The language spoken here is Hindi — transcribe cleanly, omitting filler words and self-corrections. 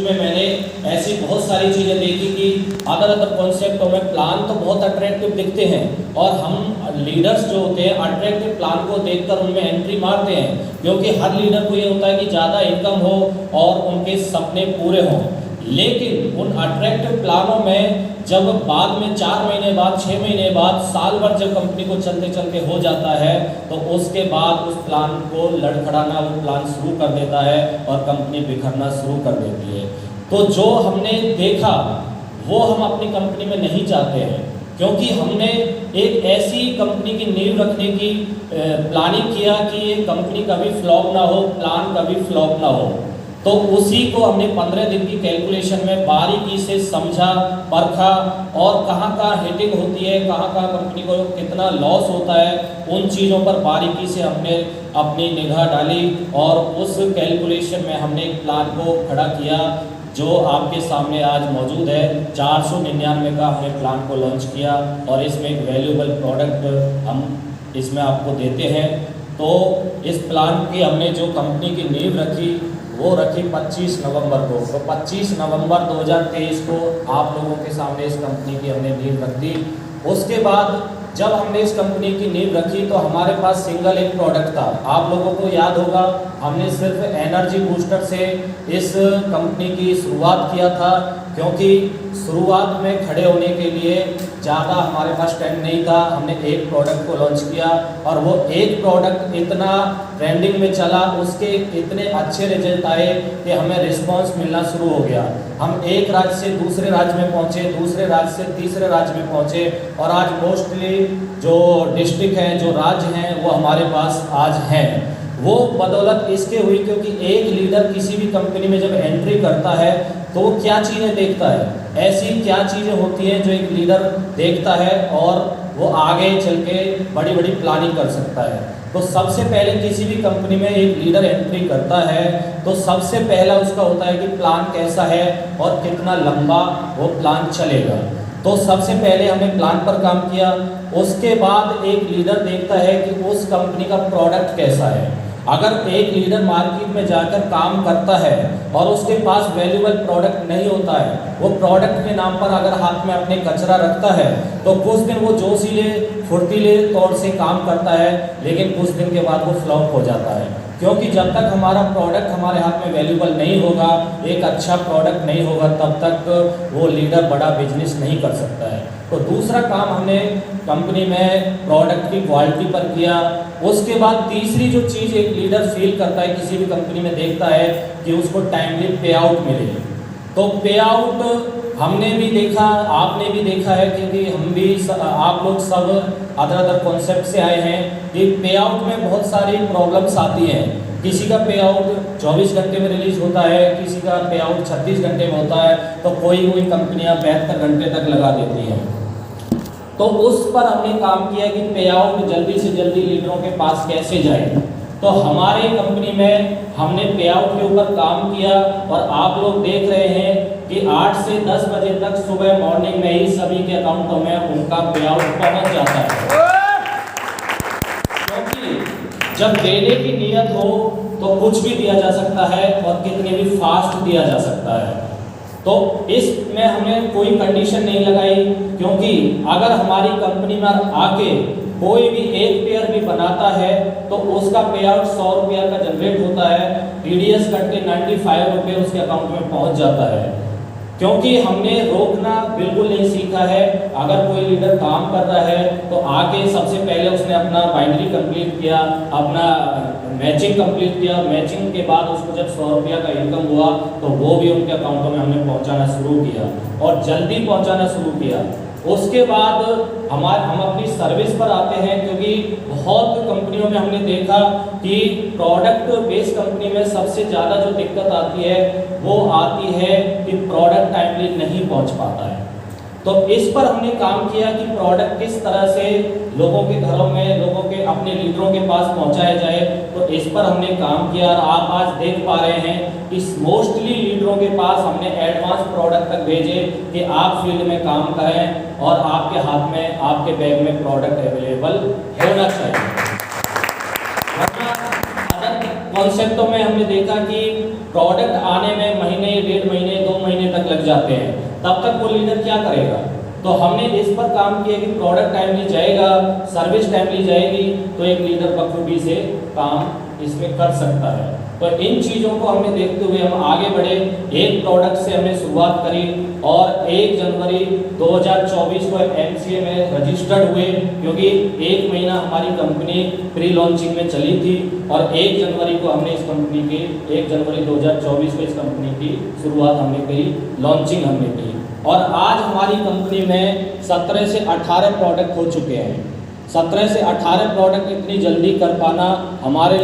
+2 में मैंने ऐसी बहुत सारी चीज़ें देखी कि अदर कॉन्सेप्टों में प्लान तो बहुत अट्रैक्टिव दिखते हैं और हम लीडर्स जो होते हैं अट्रैक्टिव प्लान को देखकर उनमें एंट्री मारते हैं, क्योंकि हर लीडर को ये होता है कि ज़्यादा इनकम हो और उनके सपने पूरे हों। लेकिन उन अट्रैक्टिव प्लानों में जब बाद में 4 महीने बाद, 6 महीने बाद, साल भर जब कंपनी को चलते चलते हो जाता है तो उसके बाद उस प्लान को लड़खड़ाना, वो प्लान शुरू कर देता है और कंपनी बिखरना शुरू कर देती है। तो जो हमने देखा वो हम अपनी कंपनी में नहीं चाहते हैं, क्योंकि हमने एक ऐसी कंपनी की नींव रखने की प्लानिंग किया कि ये कंपनी कभी फ्लॉप ना हो, प्लान कभी फ्लॉप ना हो। तो उसी को हमने 15 दिन की कैलकुलेशन में बारीकी से समझा, परखा और कहाँ हिटिंग होती है, कहाँ कंपनी को कितना लॉस होता है, उन चीज़ों पर बारीकी से हमने अपनी निगाह डाली और उस कैलकुलेशन में हमने एक प्लान को खड़ा किया जो आपके सामने आज मौजूद है। 499 का हमने प्लान को लॉन्च किया और इसमें एक वैल्यूएबल प्रोडक्ट हम इसमें आपको देते हैं। तो इस प्लान की हमने जो कंपनी की नींव रखी वो रखी 25 नवंबर को। तो 25 नवंबर 2023 को आप लोगों के सामने इस कंपनी की हमने नींव रख दी। उसके बाद जब हमने इस कंपनी की नींव रखी तो हमारे पास सिंगल एक प्रोडक्ट था। आप लोगों को याद होगा हमने सिर्फ एनर्जी बूस्टर से इस कंपनी की शुरुआत किया था, क्योंकि शुरुआत में खड़े होने के लिए ज़्यादा हमारे पास टाइम नहीं था। हमने एक प्रोडक्ट को लॉन्च किया और वो एक प्रोडक्ट इतना ट्रेंडिंग में चला, उसके इतने अच्छे रिजल्ट आए कि हमें रिस्पांस मिलना शुरू हो गया। हम एक राज्य से दूसरे राज्य में पहुंचे, दूसरे राज्य से तीसरे राज्य में पहुंचे और आज मोस्टली जो डिस्ट्रिक्ट हैं, जो राज्य हैं, वो हमारे पास आज हैं। वो बदौलत इसके हुई क्योंकि एक लीडर किसी भी कंपनी में जब एंट्री करता है तो वो क्या चीज़ें देखता है, ऐसी क्या चीज़ें होती हैं जो एक लीडर देखता है और वो आगे चल के बड़ी बड़ी प्लानिंग कर सकता है। तो सबसे पहले किसी भी कंपनी में एक लीडर एंट्री करता है तो सबसे पहला उसका होता है कि प्लान कैसा है और कितना लंबा वो प्लान चलेगा। तो सबसे पहले हमने प्लान पर काम किया। उसके बाद एक लीडर देखता है कि उस कंपनी का प्रोडक्ट कैसा है। अगर एक लीडर मार्केट में जाकर काम करता है और उसके पास वैल्यूएबल प्रोडक्ट नहीं होता है, वो प्रोडक्ट के नाम पर अगर हाथ में अपने कचरा रखता है तो कुछ दिन वो जोशीले फुर्तीले तौर से काम करता है, लेकिन कुछ दिन के बाद वो फ्लॉप हो जाता है। क्योंकि जब तक हमारा प्रोडक्ट हमारे हाथ में वैल्यूएबल नहीं होगा, एक अच्छा प्रोडक्ट नहीं होगा, तब तक वो लीडर बड़ा बिजनेस नहीं कर सकता है। तो दूसरा काम हमने कंपनी में प्रोडक्ट की क्वालिटी पर किया। उसके बाद तीसरी जो चीज़ एक लीडर फील करता है किसी भी कंपनी में, देखता है कि उसको टाइमली पे आउट मिले। तो पे आउट हमने भी देखा, आपने भी देखा है, क्योंकि हम भी आप लोग सब अदर कॉन्सेप्ट से आए हैं कि पे आउट में बहुत सारी प्रॉब्लम्स आती हैं। किसी का पे आउट 24 घंटे में रिलीज होता है, किसी का पे आउट 36 घंटे में होता है, तो कोई कंपनियां 72 घंटे तक लगा देती हैं। तो उस पर हमने काम किया कि पे आउट जल्दी से जल्दी लीडरों के पास कैसे जाए। तो हमारे कंपनी में हमने पे आउट के ऊपर काम किया और आप लोग देख रहे हैं कि 8 से 10 बजे तक सुबह मॉर्निंग में ही सभी के अकाउंटों में उनका पे आउट पहुंच जाता है। क्योंकि जब देने की नीयत हो तो कुछ भी दिया जा सकता है और कितने भी फास्ट दिया जा सकता है। तो इसमें हमने कोई कंडीशन नहीं लगाई, क्योंकि अगर हमारी कंपनी में आके कोई भी एक पेयर भी बनाता है तो उसका पे आउट 100 रुपया का जनरेट होता है, TDS कट के 95 रुपये उसके अकाउंट में पहुंच जाता है। क्योंकि हमने रोकना बिल्कुल नहीं सीखा है। अगर कोई लीडर काम कर रहा है तो आके सबसे पहले उसने अपना बाइनरी कंप्लीट किया, अपना मैचिंग कंप्लीट किया। मैचिंग के बाद उसको जब 100 रुपया का इनकम हुआ तो वो भी उनके अकाउंटों में हमने पहुंचाना शुरू किया और जल्दी पहुंचाना शुरू किया। उसके बाद हम अपनी सर्विस पर आते हैं, क्योंकि बहुत कंपनियों में हमने देखा कि प्रोडक्ट बेस्ड कंपनी में सबसे ज़्यादा जो दिक्कत आती है वो आती है कि प्रोडक्ट टाइमली नहीं पहुंच पाता है। तो इस पर हमने काम किया कि प्रोडक्ट किस तरह से लोगों के घरों में, लोगों के अपने लीडरों के पास पहुंचाया जाए। तो इस पर हमने काम किया और आप आज देख पा रहे हैं कि मोस्टली लीडरों के पास हमने एडवांस प्रोडक्ट तक भेजे कि आप फील्ड में काम करें और आपके हाथ में, आपके बैग में प्रोडक्ट अवेलेबल होना चाहिए। कॉन्सेप्टों में हमने देखा कि प्रोडक्ट आने में महीने, 1.5 महीने, तक लग जाते हैं, तब तक वो लीडर क्या करेगा। तो हमने इस पर काम किया कि प्रोडक्ट टाइमली जाएगा, सर्विस टाइमली जाएगी, तो एक लीडर बखूबी से काम इसमें कर सकता है। तो इन चीज़ों को हमने देखते हुए हम आगे बढ़े, एक प्रोडक्ट से हमने शुरुआत करी और 1 जनवरी 2024 को MCA में रजिस्टर्ड हुए, क्योंकि 1 महीना हमारी कंपनी प्री लॉन्चिंग में चली थी और 1 जनवरी को हमने इस कंपनी की 1 जनवरी 2024 को इस कंपनी की शुरुआत हमने करी, लॉन्चिंग हमने की। और आज हमारी कंपनी में 17 से 18 प्रोडक्ट हो चुके हैं। 17 से 18 प्रोडक्ट इतनी जल्दी कर पाना हमारे